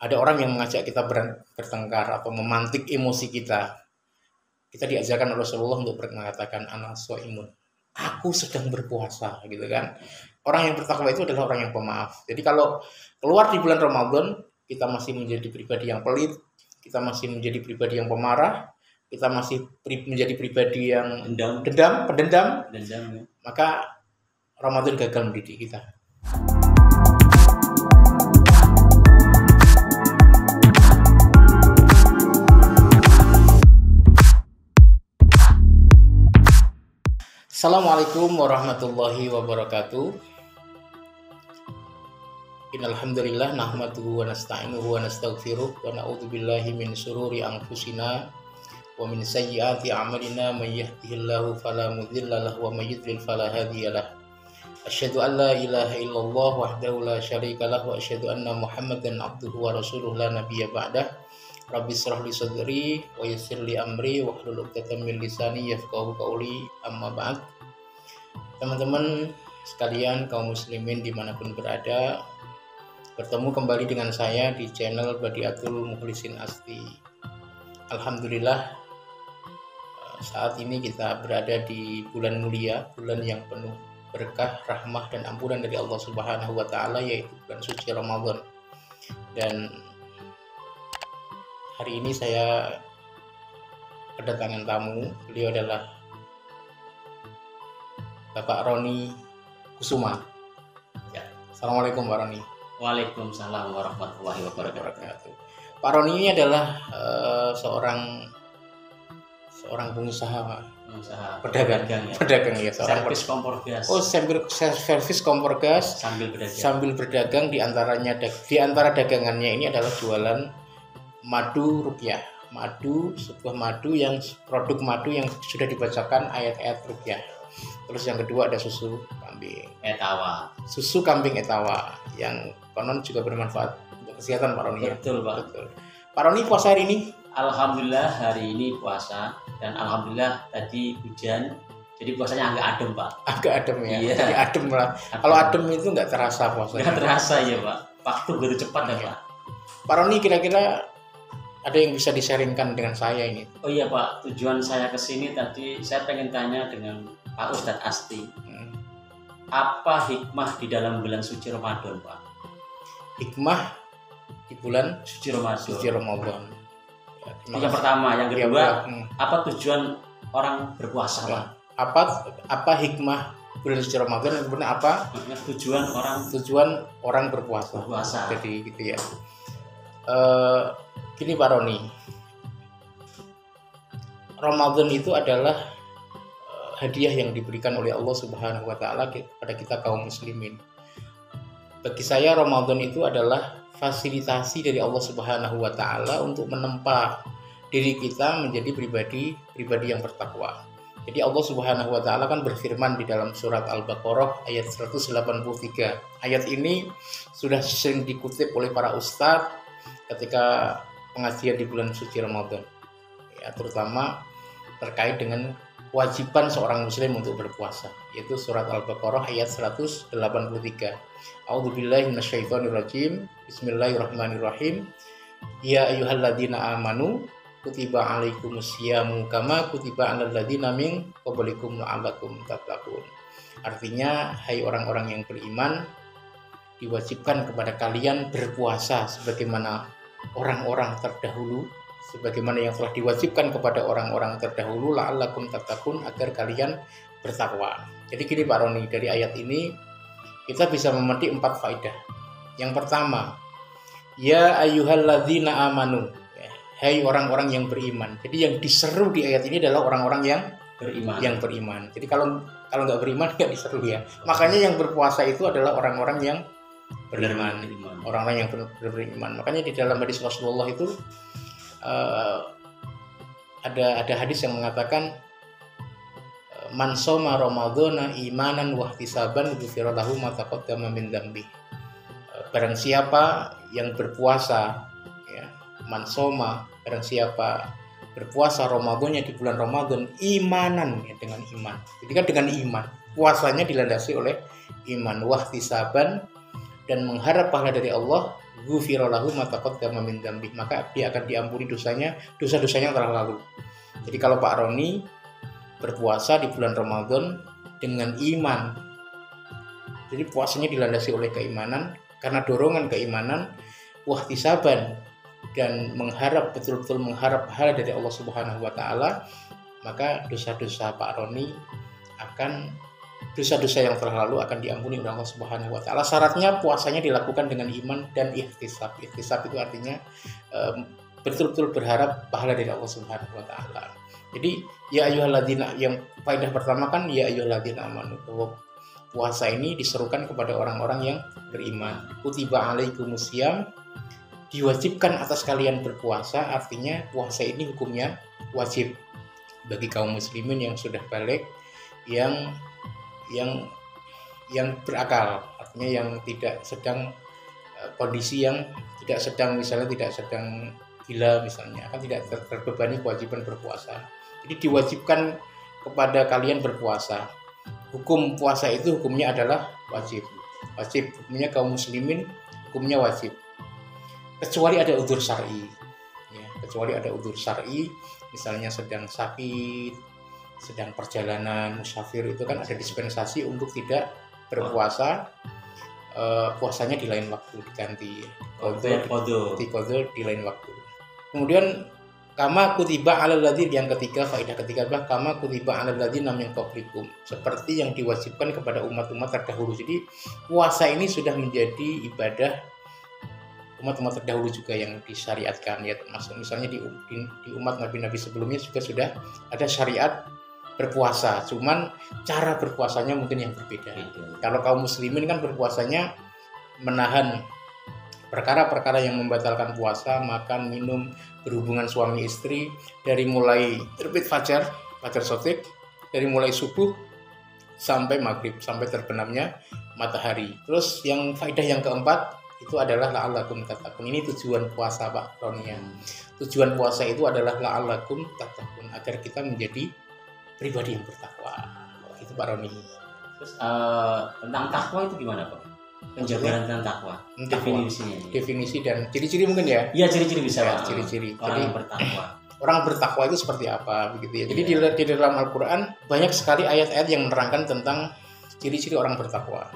ada orang yang mengajak kita bertengkar atau memantik emosi kita diajarkan oleh Rasulullah untuk mengatakan ana shaimun, aku sedang berpuasa, gitu kan. Orang yang bertakwa itu adalah orang yang pemaaf. Jadi kalau keluar di bulan Ramadan kita masih menjadi pribadi yang pelit, kita masih menjadi pribadi yang pemarah, kita masih menjadi pribadi yang pendendam, maka Ramadan gagal mendidik kita. Assalamualaikum warahmatullahi wabarakatuh. Innal hamdalillah nahmaduhu wa nasta'inuhu wa nastaghfiruh wa na'udzubillahi min syururi anfusina wa min sayyiati a'malina may yahdihillahu fala mudhillalah wa may yudlil fala hadiyalah. Asyhadu an la ilaha illallah wahdahu la syarikalah wa asyhadu anna Muhammadan abduhu wa rasuluhu la nabiyya ba'dah. Rabbi shrah li sadri wa yassir li amri wahlul 'uqdatam min lisani yafqahu qawli, amma ba'd. Teman-teman sekalian, kaum muslimin dimanapun berada, bertemu kembali dengan saya di channel Badiatul Mukhlisin Asti. Alhamdulillah, saat ini kita berada di bulan mulia, bulan yang penuh berkah, rahmah dan ampunan dari Allah Subhanahu wa taala, yaitu bulan suci Ramadan. Dan hari ini saya kedatangan tamu. Beliau adalah Bapak Roni Kusuma. Ya. Assalamualaikum Pak Roni. Waalaikumsalam warahmatullahi wabarakatuh. Pak Roni ini adalah seorang pengusaha pedagang ya, seorang servis kompor gas. Servis kompor gas sambil berdagang. Di antara dagangannya ini adalah jualan madu ruqyah. Sebuah produk madu yang sudah dibacakan ayat-ayat ruqyah. Terus yang kedua ada susu kambing etawa yang konon juga bermanfaat untuk kesehatan, Pak Roni. Betul, Pak. Betul. Pak Roni puasa hari ini? Alhamdulillah hari ini puasa, dan alhamdulillah tadi hujan, jadi puasanya agak adem, Pak. Agak adem ya. Iya. Jadi adem lah. Kalau adem itu nggak terasa puasanya. Nggak terasa ya, Pak. Waktu begitu cepat ya, Pak. Pak Roni, kira-kira ada yang bisa di-sharingkan dengan saya ini? Oh iya, Pak. Tujuan saya ke sini tadi saya pengen tanya dengan Pak Ustadz Asti. Apa hikmah di dalam bulan suci Ramadan, Pak? Hikmah di bulan suci Ramadan. Ya, yang pertama, yang kedua, apa tujuan orang berpuasa, Pak? Apa hikmah bulan suci Ramadan, dan kemudian apa tujuan orang berpuasa. Jadi gitu ya. Gini Pak Roni, Ramadan itu adalah hadiah yang diberikan oleh Allah Subhanahu wa taala kepada kita kaum muslimin. Bagi saya Ramadan itu adalah fasilitasi dari Allah Subhanahu wa taala untuk menempa diri kita menjadi pribadi yang bertakwa. Jadi Allah Subhanahu wa taala kan berfirman di dalam surat Al-Baqarah ayat 183. Ayat ini sudah sering dikutip oleh para ustadz ketika pengajian di bulan suci Ramadan. Ya, terutama terkait dengan kewajiban seorang muslim untuk berpuasa, yaitu surat Al-Baqarah ayat 183. A'udzubillahi minasyaitonirrajim. Bismillahirrahmanirrahim. Ya ayyuhalladzina amanu kutiba alaikumusyamu kama kutiba alal ladzina min qablikum la'allakum tattaqun. Artinya, hai orang-orang yang beriman, diwajibkan kepada kalian berpuasa sebagaimana orang-orang terdahulu, sebagaimana yang telah diwajibkan kepada orang-orang terdahulu, la'allakum tattaqun, agar kalian bertakwa. Jadi gini Pak Roni, dari ayat ini kita bisa memetik 4 faedah. Yang pertama, ya ayyuhalladzina amanu, hai orang-orang yang beriman. Jadi yang diseru di ayat ini adalah orang-orang yang beriman. Jadi kalau nggak beriman nggak diseru ya. Makanya yang berpuasa itu adalah orang-orang yang beriman. Orang-orang yang beriman. Makanya di dalam hadis Rasulullah itu ada hadis yang mengatakan man shoma ramadhana imanan wa ihtisaban ghufira lahu ma taqaddama min dzambi. Barang siapa yang berpuasa, ya, man shoma, barang siapa berpuasa Ramadannya di bulan Ramadan imanan, ya, dengan iman. Jadi kan dengan iman, puasanya dilandasi oleh iman, wa ihtisaban, dan mengharap pahala dari Allah, ghufira lahu ma taqaddama min dzambi, maka dia akan diampuni dosa-dosanya yang telah lalu. Jadi kalau Pak Roni berpuasa di bulan Ramadan dengan iman, jadi puasanya dilandasi oleh keimanan, karena dorongan keimanan, wahtisaban, dan betul-betul mengharap pahala dari Allah Subhanahu wa taala, maka dosa-dosa Pak Roni dosa-dosa yang telah lalu akan diampuni oleh Allah Subhanahu wa taala. Syaratnya puasanya dilakukan dengan iman dan ihtisab. Ihtisab itu artinya betul-betul berharap pahala dari Allah Subhanahu wa taala. Jadi ya ayyuhalladzina, yang faedah pertama kan ya ayyuhalladzina amanu, bahwa puasa ini diserukan kepada orang-orang yang beriman. Kutiba alaikumusiyam, diwajibkan atas kalian berpuasa, artinya puasa ini hukumnya wajib bagi kaum muslimin yang sudah balik, yang berakal, artinya yang tidak sedang kondisi yang tidak sedang, misalnya tidak sedang gila misalnya, akan tidak terbebani kewajiban berpuasa. Jadi diwajibkan kepada kalian berpuasa. Hukum puasa itu hukumnya adalah wajib, hukumnya kaum muslimin, hukumnya wajib, kecuali ada udzur syar'i, ya, kecuali ada udzur syar'i, misalnya sedang sakit, sedang perjalanan, musafir, itu kan ada dispensasi untuk tidak berpuasa, puasanya di lain waktu, diganti qadha di lain waktu. Kemudian kama kutiba alal ladzina, yang ketiga, faedah ketiga adalah kama kutiba alal ladzina min qablikum, seperti yang diwajibkan kepada umat-umat terdahulu. Jadi puasa ini sudah menjadi ibadah umat-umat terdahulu juga yang disyariatkan, ya, termasuk misalnya di umat nabi-nabi sebelumnya juga sudah ada syariat berpuasa, cuman cara berpuasanya mungkin yang berbeda. Kalau kaum muslimin kan berpuasanya menahan perkara-perkara yang membatalkan puasa, makan, minum, berhubungan suami istri, dari mulai terbit fajar shotib, dari mulai subuh sampai maghrib, sampai terbenamnya matahari. Terus yang faedah yang keempat itu adalah la'allakum tattaqun. Ini tujuan puasa Pak Roni. Tujuan puasa itu adalah la'allakum tattaqun, agar kita menjadi pribadi yang bertakwa. Itu Pak Roni. Terus tentang takwa itu gimana Pak? Penjabaran tentang takwa. Definisi dan ciri-ciri mungkin ya? Iya, ciri-ciri bisa Pak. Ciri-ciri. Orang yang bertakwa. Orang bertakwa itu seperti apa begitu ya. Jadi di dalam Al-Qur'an banyak sekali ayat-ayat yang menerangkan tentang ciri-ciri orang bertakwa.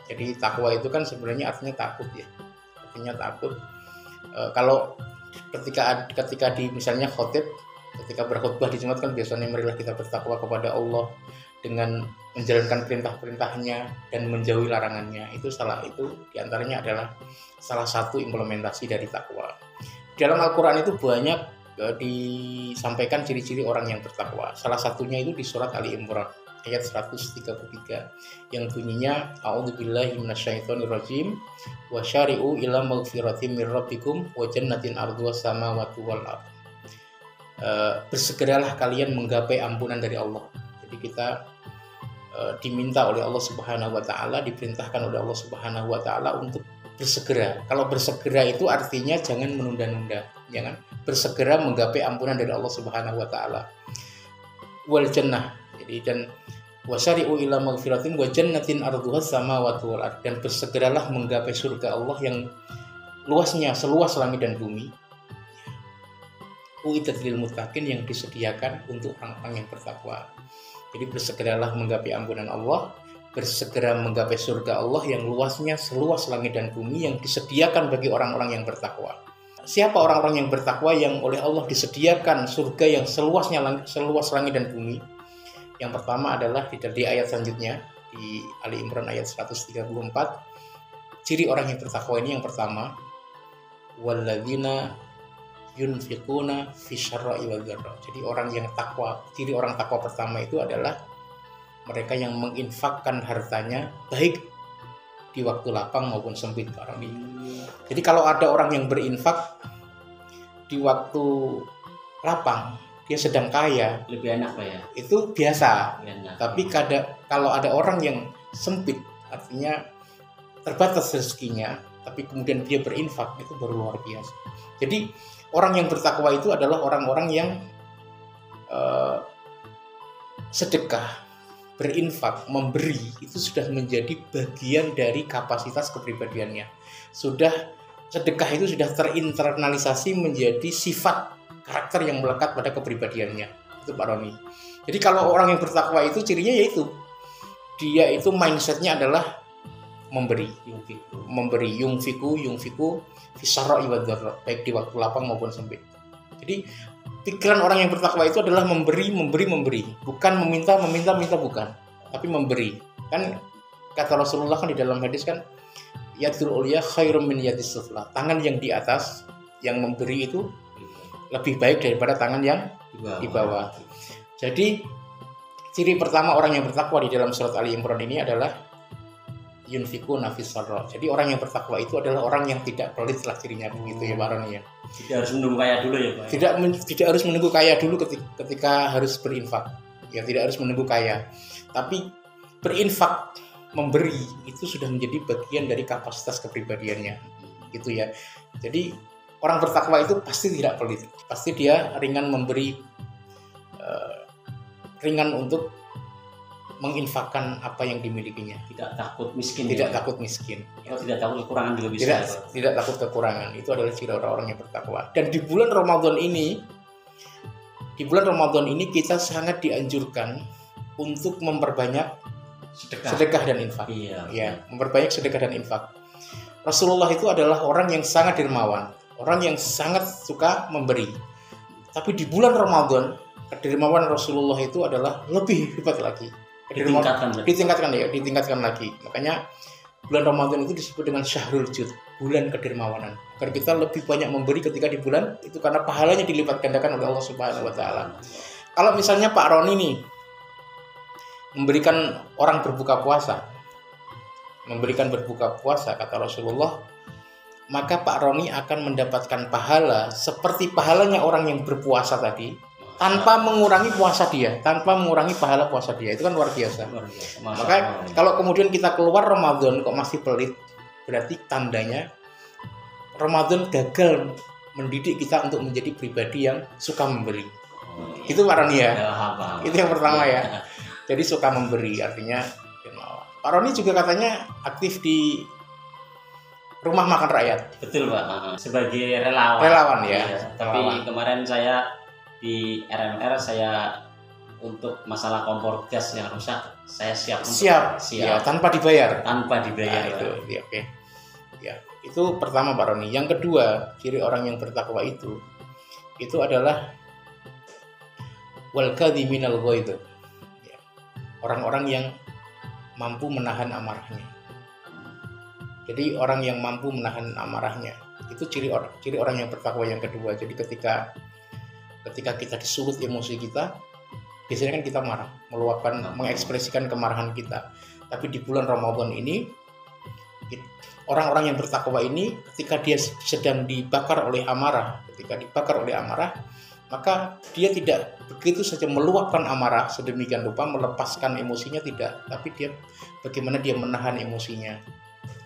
Jadi takwa itu kan sebenarnya artinya takut ya. Artinya takut. Kalau ketika di misalnya khotib, ketika berkhutbah di Jumat kan biasanya marilah kita bertakwa kepada Allah dengan menjalankan perintah-perintahnya dan menjauhi larangannya. Itu diantaranya adalah salah satu implementasi dari takwa. Dalam Al-Quran itu banyak disampaikan ciri-ciri orang yang bertakwa. Salah satunya itu di surat Ali Imran ayat 133 yang bunyinya a'udzubillahi minasyaitonirrajim wa syari'u ila maghfiratin mir rabbikum wa jannatin ardhuwas samawati wal ardh. Bersegeralah kalian menggapai ampunan dari Allah. Jadi kita diminta oleh Allah Subhanahu wa taala, diperintahkan oleh Allah Subhanahu wa taala untuk bersegera. Kalau bersegera itu artinya jangan menunda-nunda, jangan bersegera menggapai ampunan dari Allah Subhanahu wa taala. Wal jannah. Jadi dan wasari'u ila maghfiratin wa jannatin ardhuhas samawati wal ardh, dan bersegeralah menggapai surga Allah yang luasnya seluas langit dan bumi. Uiddat lil muttaqin, yang disediakan untuk orang-orang yang bertakwa. Jadi bersegeralah menggapai ampunan Allah, bersegera menggapai surga Allah yang luasnya seluas langit dan bumi, yang disediakan bagi orang-orang yang bertakwa. Siapa orang-orang yang bertakwa yang oleh Allah disediakan surga yang seluas langit dan bumi? Yang pertama adalah di ayat selanjutnya di Ali Imran ayat 134. Ciri orang yang bertakwa ini yang pertama, walladzina yunfiquna fisyarra'i wal dharra. Jadi orang yang takwa, ciri orang takwa pertama itu adalah mereka yang menginfakkan hartanya baik di waktu lapang maupun sempit. Jadi kalau ada orang yang berinfak di waktu lapang, dia sedang kaya, lebih enak Pak ya. Itu biasa. Enak. Tapi kalau ada orang yang sempit, artinya terbatas rezekinya, tapi kemudian dia berinfak, itu baru luar biasa. Jadi orang yang bertakwa itu adalah orang-orang yang sedekah, berinfak, memberi, itu sudah menjadi bagian dari kapasitas kepribadiannya. Sudah sedekah itu sudah terinternalisasi menjadi sifat karakter yang melekat pada kepribadiannya. Itu Pak Roni. Jadi kalau orang yang bertakwa itu cirinya yaitu dia itu mindsetnya adalah memberi, yungfiku fisarra'i wadzarra, baik di waktu lapang maupun sempit. Jadi pikiran orang yang bertakwa itu adalah memberi, bukan meminta, bukan, tapi memberi. Kan kata Rasulullah kan di dalam hadis kan, yadul ulya khairum min yadis sufla. Tangan yang di atas yang memberi itu lebih baik daripada tangan yang di bawah. Jadi ciri pertama orang yang bertakwa di dalam surat Ali Imran ini adalah yunfiku nafis sarra. Jadi orang yang bertakwa itu adalah orang yang tidak pelit lah cirinya, begitu ya Pak Roni ya. Tidak harus menunggu kaya dulu ya Pak. Tidak harus menunggu kaya dulu ketika harus berinfak. Ya tidak harus menunggu kaya. Tapi berinfak, memberi itu sudah menjadi bagian dari kapasitas kepribadiannya. Gitu ya. Jadi orang bertakwa itu pasti tidak pelit, pasti dia ringan memberi, ringan untuk menginfakkan apa yang dimilikinya. Tidak takut miskin. Tidak takut miskin. Tidak takut kekurangan juga bisa. Tidak takut kekurangan. Itu adalah ciri orang-orang yang bertakwa. Dan di bulan Ramadan ini kita sangat dianjurkan untuk memperbanyak sedekah dan infak. Iya. Ya, memperbanyak sedekah dan infak. Rasulullah itu adalah orang yang sangat dermawan. Orang yang sangat suka memberi. Tapi di bulan Ramadan, kedermawanan Rasulullah itu adalah lebih hebat lagi. Ditingkatkan lagi. Makanya bulan Ramadan itu disebut dengan Syahrul Jud, bulan kedermawanan. Agar kita lebih banyak memberi ketika di bulan itu karena pahalanya dilipat gandakan oleh Allah Subhanahu wa taala. Kalau misalnya Pak Roni nih memberikan orang berbuka puasa, kata Rasulullah, maka Pak Roni akan mendapatkan pahala seperti pahalanya orang yang berpuasa tadi, tanpa mengurangi puasa dia, tanpa mengurangi pahala puasa dia. Itu kan luar biasa. Maka kalau kemudian kita keluar Ramadan kok masih pelit, berarti tandanya Ramadan gagal mendidik kita untuk menjadi pribadi yang suka memberi. Itu Pak Roni ya. Itu yang pertama ya. Jadi suka memberi artinya. Pak Roni juga katanya aktif di Rumah Makan Rakyat. Betul Pak, sebagai relawan. Relawan ya. Tapi kemarin saya di RMR saya untuk masalah kompor gas yang rusak, saya siap. Ya, tanpa dibayar. Nah, itu, ya, oke. Ya, itu pertama Pak Roni. Yang kedua, ciri orang yang bertakwa itu adalah wal kadhiminal ghaidh. Ya. Orang-orang yang mampu menahan amarahnya. Jadi orang yang mampu menahan amarahnya itu ciri orang yang bertakwa yang kedua. Jadi ketika kita disulut emosi kita, biasanya kan kita marah, mengekspresikan kemarahan kita. Tapi di bulan Ramadan ini orang-orang yang bertakwa ini ketika dia sedang dibakar oleh amarah, maka dia tidak begitu saja meluapkan amarah sedemikian rupa, melepaskan emosinya, tidak, tapi bagaimana dia menahan emosinya.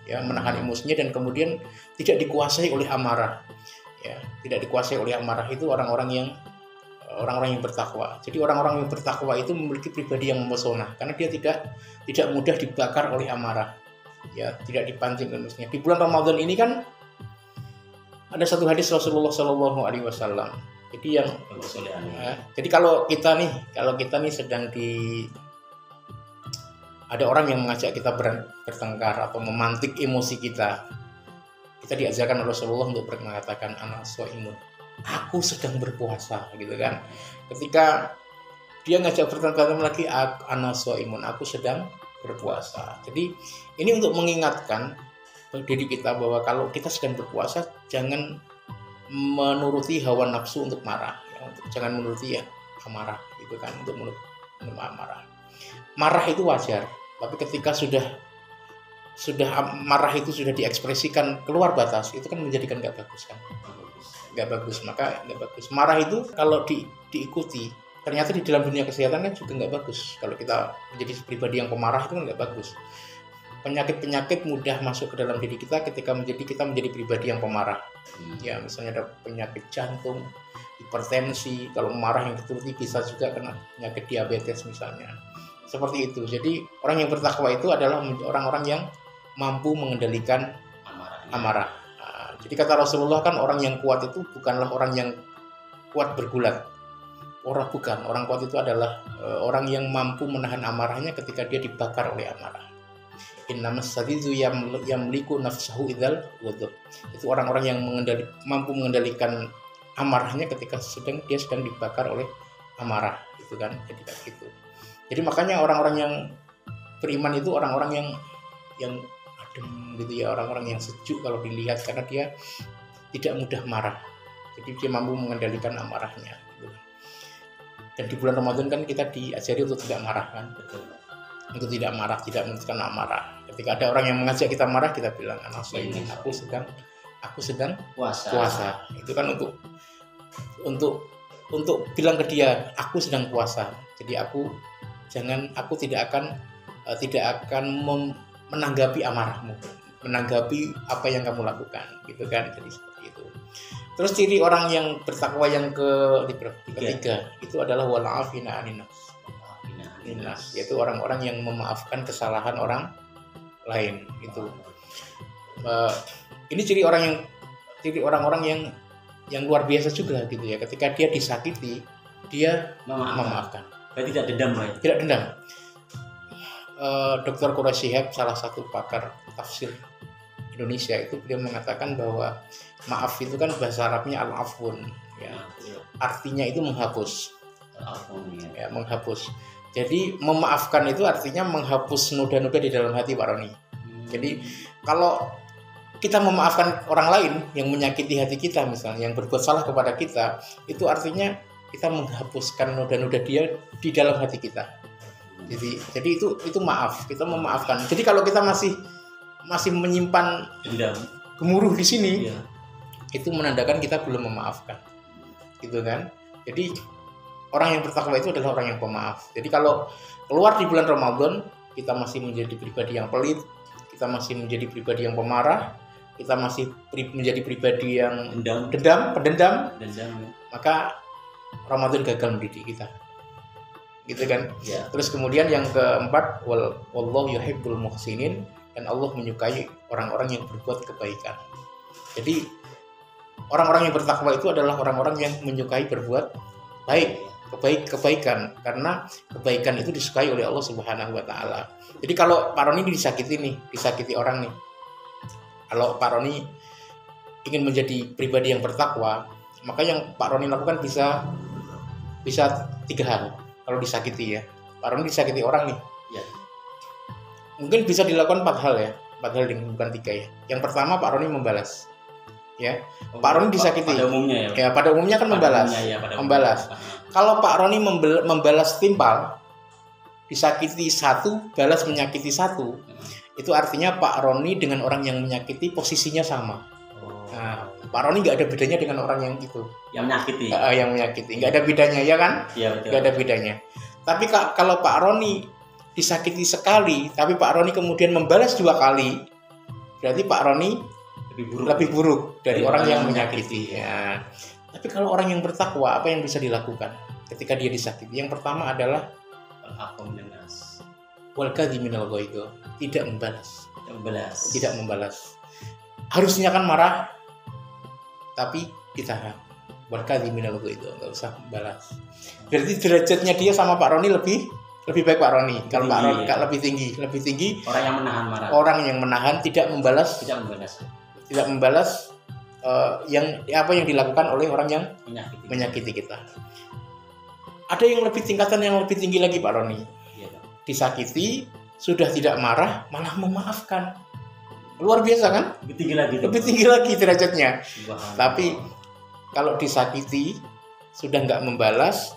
Ya, menahan emosinya dan kemudian tidak dikuasai oleh amarah. Ya, tidak dikuasai oleh amarah itu orang-orang yang bertakwa. Jadi orang-orang yang bertakwa itu memiliki pribadi yang mempesona karena dia tidak mudah dibakar oleh amarah. Ya, tidak dipancing emosinya. Di bulan Ramadan ini kan ada satu hadis Rasulullah SAW. Jadi kalau kita nih sedang ada orang yang mengajak kita bertengkar atau memantik emosi kita diajarkan oleh Rasulullah untuk mengatakan ana shaimun, aku sedang berpuasa, gitu kan. Ketika dia ngajak bertengkar lagi, ana shaimun, aku sedang berpuasa. Jadi ini untuk mengingatkan diri kita bahwa kalau kita sedang berpuasa jangan menuruti hawa nafsu untuk marah, jangan menuruti amarah, gitu kan, untuk amarah. Marah itu wajar, tapi ketika sudah marah itu sudah diekspresikan keluar batas, itu kan menjadikan nggak bagus kan, nggak bagus. Marah itu kalau diikuti, ternyata di dalam dunia kesehatan kan juga nggak bagus. Kalau kita menjadi pribadi yang pemarah itu kan nggak bagus. Penyakit mudah masuk ke dalam diri kita ketika kita menjadi pribadi yang pemarah. Ya, misalnya ada penyakit jantung, hipertensi, kalau marah yang dituruti bisa juga kena penyakit diabetes misalnya. Seperti itu. Jadi orang yang bertakwa itu adalah orang-orang yang mampu mengendalikan amarah. Jadi kata Rasulullah kan orang yang kuat itu bukanlah orang yang kuat bergulat. Orang kuat itu adalah orang yang mampu menahan amarahnya ketika dia dibakar oleh amarah. Innamas sadidu yamliku nafsahu idzal ghadab. Itu orang-orang yang mampu mengendalikan amarahnya ketika dia sedang dibakar oleh amarah, itu kan. Jadi gitu. Jadi makanya orang-orang yang beriman itu orang-orang yang adem gitu ya, orang-orang yang sejuk kalau dilihat, karena dia tidak mudah marah. Jadi dia mampu mengendalikan amarahnya gitu. Dan di bulan Ramadan kan kita diajari untuk tidak marah kan. Betul. Untuk tidak marah, tidak menunjukkan amarah. Ketika ada orang yang mengajak kita marah, kita bilang ini aku sedang puasa. Itu kan untuk bilang ke dia, aku sedang puasa. Jadi aku tidak akan menanggapi amarahmu, menanggapi apa yang kamu lakukan, gitu kan. Jadi seperti itu. Terus ciri orang yang bertakwa yang ketiga itu adalah wal'afina anin nas, yaitu orang-orang yang memaafkan kesalahan orang lain. Itu ini ciri orang-orang yang luar biasa juga gitu ya. Ketika dia disakiti, dia memaafkan. Berarti tidak dendam, Pak? Tidak dendam. Dr. Quraisy Shihab, salah satu pakar tafsir Indonesia, itu beliau mengatakan bahwa maaf itu kan bahasa Arabnya al-afun, ya. Artinya itu menghapus. Ya, menghapus. Jadi memaafkan itu artinya menghapus noda-noda di dalam hati Pak Roni. Jadi kalau kita memaafkan orang lain yang menyakiti hati kita, misalnya yang berbuat salah kepada kita, itu artinya kita menghapuskan noda-noda dia di dalam hati kita. Jadi itu maaf, kita memaafkan. Jadi kalau kita masih menyimpan gemuruh di sini, itu menandakan kita belum memaafkan, gitu kan. Jadi orang yang bertakwa itu adalah orang yang pemaaf. Jadi kalau keluar di bulan Ramadan, kita masih menjadi pribadi yang pelit, kita masih menjadi pribadi yang pemarah, kita masih menjadi pribadi yang pendendam, maka Ramadan gagal mendidik kita, gitu kan. Ya. Terus kemudian yang keempat, wallahu yuhibbul muhsinin, dan Allah menyukai orang-orang yang berbuat kebaikan. Jadi orang-orang yang bertakwa itu adalah orang-orang yang menyukai berbuat baik, kebaikan, karena kebaikan itu disukai oleh Allah Subhanahu wa taala. Jadi kalau Pak Roni disakiti orang nih. Kalau Pak Roni ingin menjadi pribadi yang bertakwa, maka yang Pak Roni lakukan bisa 3 hal. Kalau disakiti ya, Pak Roni disakiti orang nih. Ya. Mungkin bisa dilakukan 4 hal ya, 4 hal bukan 3 ya. Yang pertama, Pak Roni membalas. Ya, Pak Roni disakiti. Pada umumnya ya. Ya, pada umumnya kan membalas. Membalas. Kalau Pak Roni membalas timpal, disakiti 1, balas menyakiti 1, itu artinya Pak Roni dengan orang yang menyakiti posisinya sama. Nah, Pak Roni nggak ada bedanya dengan orang yang itu. Yang menyakiti. Nggak ada bedanya, ya kan? Iya, betul. Nggak ada bedanya. Tapi kalau Pak Roni disakiti sekali, tapi Pak Roni kemudian membalas 2 kali, berarti Pak Roni lebih buruk dari orang yang menyakiti. Ya. Tapi kalau orang yang bertakwa, apa yang bisa dilakukan ketika dia disakiti? Yang pertama adalah wal kadhiminal ghaidh, tidak membalas. Harusnya kan marah, tapi ditahan. Wal kadhiminal ghaidh, enggak usah membalas. Berarti derajatnya dia sama Pak Roni lebih baik Pak Roni. Kalau Pak Roni lebih tinggi. Orang yang menahan marah. Orang yang menahan, tidak membalas apa yang dilakukan oleh orang yang menyakiti kita. Ada yang tingkatan yang lebih tinggi lagi Pak Roni. Ya. Disakiti, sudah tidak marah, malah memaafkan. Luar biasa kan? Lebih tinggi lagi derajatnya. Tapi kalau disakiti, sudah nggak membalas,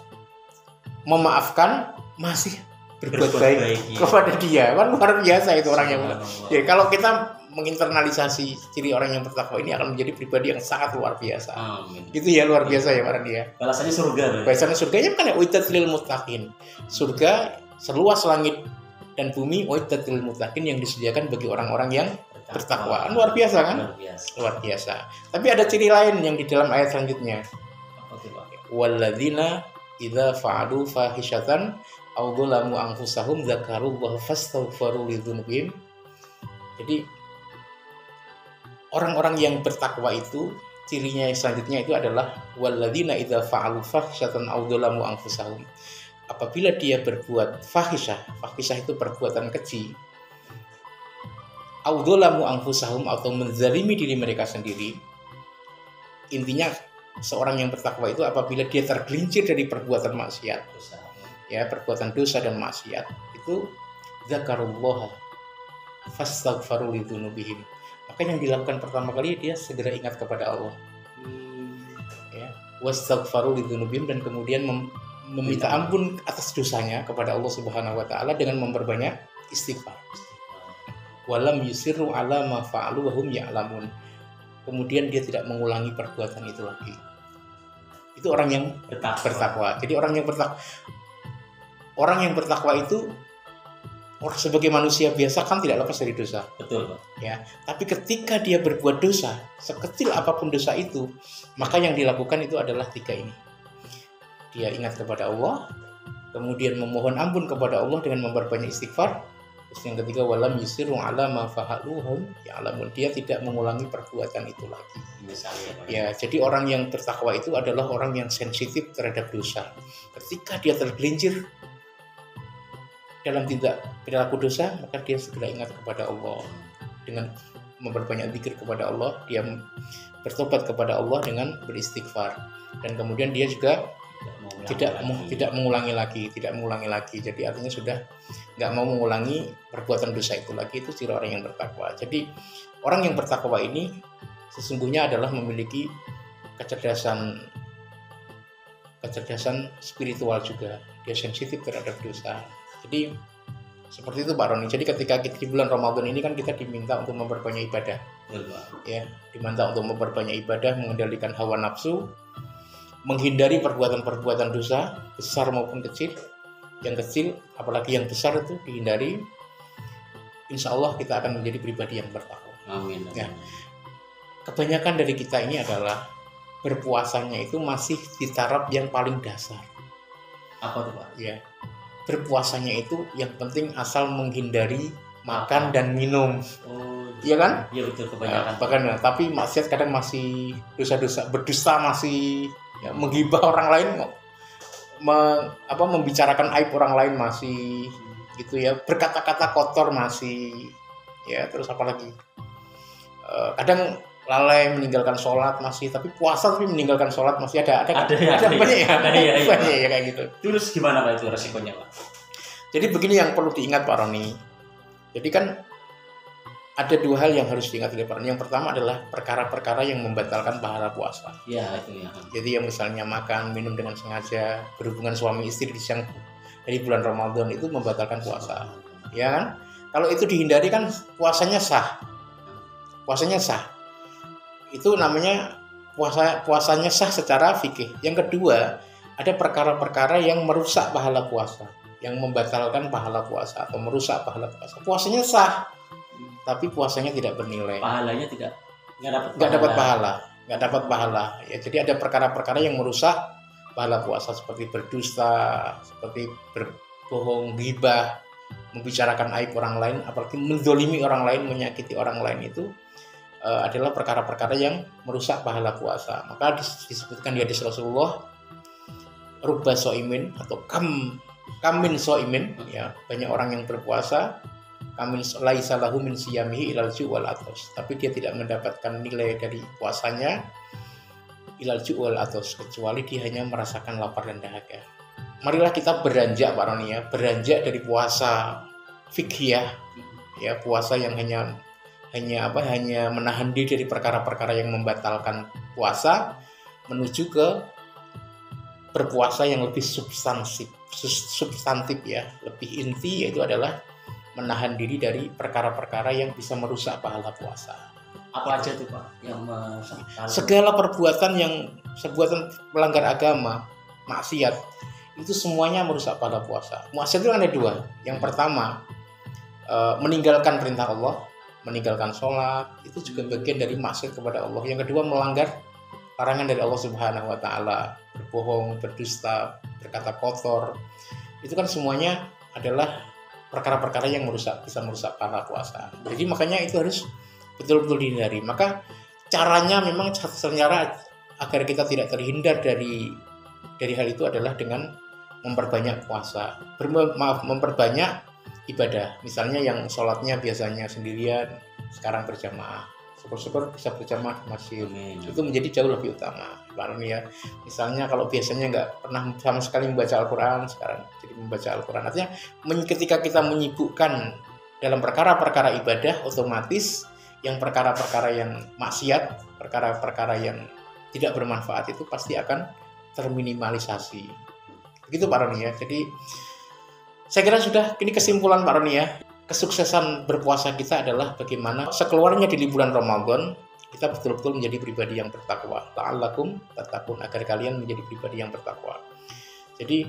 memaafkan, masih berbuat baik kepada dia. Kan luar biasa itu orang yang. Ya, kalau kita menginternalisasi ciri orang yang bertakwa ini, akan menjadi pribadi yang sangat luar biasa. Amin. Gitu ya, luar biasa ya Pak dia. Balasannya surga. Balasannya surganya kan ya uiddat lil muttaqin. Surga seluas langit dan bumi, uiddat lil muttaqin, yang disediakan bagi orang-orang yang bertakwa. Luar biasa kan? Luar biasa. Tapi ada ciri lain yang di dalam ayat selanjutnya. Walladzina idza fa'alu fahishatan aw dzalamu anfusahum dzakarullaha fastaghfiru lidzunubihim. Jadi orang-orang yang bertakwa itu cirinya yang selanjutnya itu adalah walladzina idza fa'alu fahisyatan aw dzalamu anfusahum. Apabila dia berbuat fahisyah itu perbuatan keji, aw dzalamu anfusahum atau menzalimi diri mereka sendiri. Intinya seorang yang bertakwa itu apabila dia tergelincir dari perbuatan maksiat, perbuatan dosa dan maksiat, itu zakarullaha fastaghfaru lidzunubihim. Maka yang dilakukan pertama kali dia segera ingat kepada Allah. Wastaghfaru lidzunubihim, dan kemudian meminta ampun atas dosanya kepada Allah Subhanahu wa taala dengan memperbanyak istighfar. Walam yusirru ala ma fa'alu wa hum ya'lamun. Kemudian dia tidak mengulangi perbuatan itu lagi. Itu orang yang bertakwa. Jadi orang yang bertakwa itu sebagai manusia biasa kan tidak lepas dari dosa. Betul, Pak. Ya, tapi ketika dia berbuat dosa, sekecil apapun dosa itu, maka yang dilakukan itu adalah 3 ini. Dia ingat kepada Allah, kemudian memohon ampun kepada Allah dengan memperbanyak istighfar. Terus yang ketiga, walam yusiru ala ma fa'aluhum ya'lamun. Dia tidak mengulangi perbuatan itu lagi. Misalnya, Pak. Ya, jadi orang yang bertakwa itu adalah orang yang sensitif terhadap dosa. Ketika dia tergelincir dalam perilaku dosa, maka dia segera ingat kepada Allah dengan memperbanyak zikir kepada Allah. Dia bertobat kepada Allah dengan beristighfar, dan kemudian dia juga tidak mengulangi lagi. Jadi artinya sudah nggak mau mengulangi perbuatan dosa itu lagi. Itu ciri orang yang bertakwa. Jadi orang yang bertakwa ini sesungguhnya adalah memiliki kecerdasan spiritual juga. Dia sensitif terhadap dosa. Jadi seperti itu Pak Roni. Jadi ketika kita di bulan Ramadan ini kan kita diminta untuk memperbanyak ibadah. Ya, diminta untuk memperbanyak ibadah, mengendalikan hawa nafsu, menghindari perbuatan-perbuatan dosa besar maupun kecil. Yang kecil apalagi yang besar itu dihindari. Insya Allah kita akan menjadi pribadi yang bertakwa. Amin. Ya. Kebanyakan dari kita ini adalah berpuasanya itu masih di taraf yang paling dasar. Apa tuh Pak? Ya. Berpuasanya itu yang penting asal menghindari makan dan minum. Iya kan? Iya betul, kebanyakan. Bahkan tapi maksiat kadang masih dosa-dosa, berdusta masih, ya, menggibah orang lain, membicarakan aib orang lain masih, gitu ya, berkata-kata kotor masih, ya, terus apa lagi? Kadang lalai meninggalkan sholat masih, tapi puasa tapi meninggalkan sholat masih ada banyak ya kayak gitu. Terus gimana Pak itu resikonya Pak? Jadi begini yang perlu diingat Pak Roni. Jadi kan ada 2 hal yang harus diingat oleh Pak Roni. Yang pertama adalah perkara-perkara yang membatalkan pahala puasa. Ya itu ya. Jadi yang misalnya makan, minum dengan sengaja, berhubungan suami istri di siang dari bulan Ramadan itu membatalkan puasa. Ya kan? Kalau itu dihindari kan puasanya sah. Itu namanya puasanya sah secara fikih. Yang kedua, ada perkara-perkara yang merusak pahala puasa, yang membatalkan pahala puasa atau merusak pahala puasa. Puasanya sah, tapi puasanya tidak bernilai. Pahalanya nggak dapat pahala. Ya, jadi ada perkara-perkara yang merusak pahala puasa seperti berdusta, seperti berbohong, ghibah, membicarakan aib orang lain, apalagi menzolimi orang lain, menyakiti orang lain itu adalah perkara-perkara yang merusak pahala puasa. Maka disebutkan di hadis Rasulullah, rubba soimin atau kamin soimin, ya, banyak orang yang berpuasa, kamin laisa lahu min siyamihi ilal ju' wal atos, tapi dia tidak mendapatkan nilai dari puasanya ilal ju' wal atos, kecuali dia hanya merasakan lapar dan dahaga. Marilah kita beranjak Pak Roni, ya, beranjak dari puasa fikih, ya, puasa yang hanya menahan diri dari perkara-perkara yang membatalkan puasa, menuju ke berpuasa yang lebih substantif, ya, lebih inti, yaitu adalah menahan diri dari perkara-perkara yang bisa merusak pahala puasa. Apa aja tuh Pak yang segala perbuatan melanggar agama, maksiat, itu semuanya merusak pahala puasa. Maksiat itu ada 2. Yang pertama, meninggalkan perintah Allah, meninggalkan sholat, itu juga bagian dari maksiat kepada Allah. Yang kedua, melanggar larangan dari Allah Subhanahu wa taala, berbohong, berdusta, berkata kotor. Itu kan semuanya adalah perkara-perkara yang bisa merusak pahala puasa. Jadi makanya itu harus betul-betul dihindari. Maka caranya memang satu cara agar kita tidak terhindar dari hal itu adalah dengan memperbanyak puasa, memperbanyak ibadah. Misalnya yang sholatnya biasanya sendirian, sekarang berjamaah. Syukur-syukur bisa berjamaah di masjid. Itu menjadi jauh lebih utama, Pak Roni ya. Misalnya kalau biasanya nggak pernah sama sekali membaca Al-Quran, sekarang jadi membaca Al-Quran. Artinya ketika kita menyibukkan dalam perkara-perkara ibadah, otomatis yang perkara-perkara yang maksiat, perkara-perkara yang tidak bermanfaat itu pasti akan terminimalisasi. Begitu Pak Roni ya. Jadi saya kira sudah, ini kesimpulan Pak Roni ya. Kesuksesan berpuasa kita adalah bagaimana sekeluarnya di bulan Ramadan kita betul-betul menjadi pribadi yang bertakwa. La'allakum tattaqun, agar kalian menjadi pribadi yang bertakwa. Jadi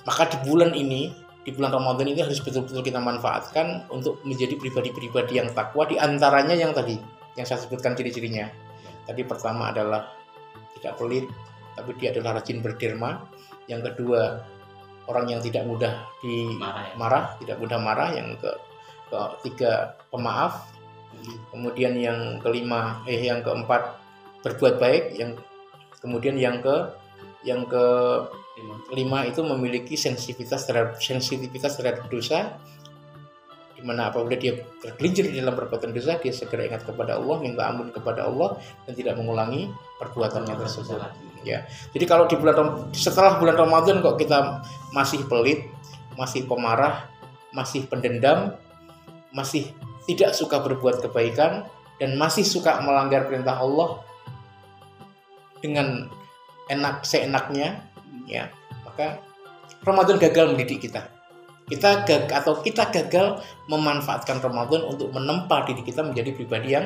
maka di bulan ini, di bulan Ramadan ini harus betul-betul kita manfaatkan untuk menjadi pribadi-pribadi yang takwa. Di antaranya yang tadi yang saya sebutkan ciri-cirinya. Tadi pertama adalah tidak pelit, tapi dia adalah rajin berderma. Yang kedua, orang yang tidak mudah marah, tidak mudah marah. Yang ketiga, pemaaf. Kemudian yang keempat, berbuat baik. Kemudian yang kelima itu memiliki sensitivitas terhadap dosa, di mana apabila dia tergelincir di dalam perbuatan dosa, dia segera ingat kepada Allah, minta ampun kepada Allah, dan tidak mengulangi perbuatannya tersebut. Ya, jadi kalau setelah bulan Ramadan kok kita masih pelit, masih pemarah, masih pendendam, masih tidak suka berbuat kebaikan, dan masih suka melanggar perintah Allah dengan seenaknya, ya, maka Ramadan gagal mendidik kita. Kita gagal memanfaatkan Ramadan untuk menempa diri kita menjadi pribadi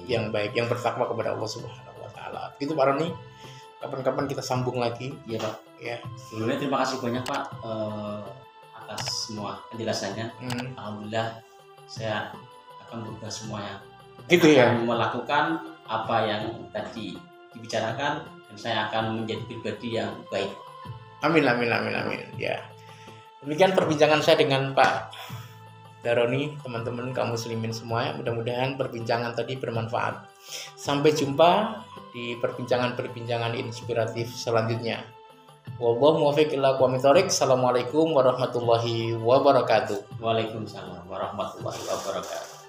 yang baik, yang bertakwa kepada Allah Subhanahu wa taala. Begitu Pak Roni. Kapan-kapan kita sambung lagi. Iya Pak. Ya. Sebelumnya terima kasih banyak Pak atas semua penjelasannya. Alhamdulillah saya akan berubah semuanya. Gitu ya. Melakukan apa yang tadi dibicarakan, dan saya akan menjadi pribadi yang baik. Amin. Ya. Demikian perbincangan saya dengan Pak Daroni, teman-teman kaum muslimin semua. Mudah-mudahan perbincangan tadi bermanfaat. Sampai jumpa di perbincangan inspiratif selanjutnya. Wallahu muwaffiq ila aqwamit thoriq. Assalamualaikum warahmatullahi wabarakatuh. Waalaikumsalam warahmatullahi wabarakatuh.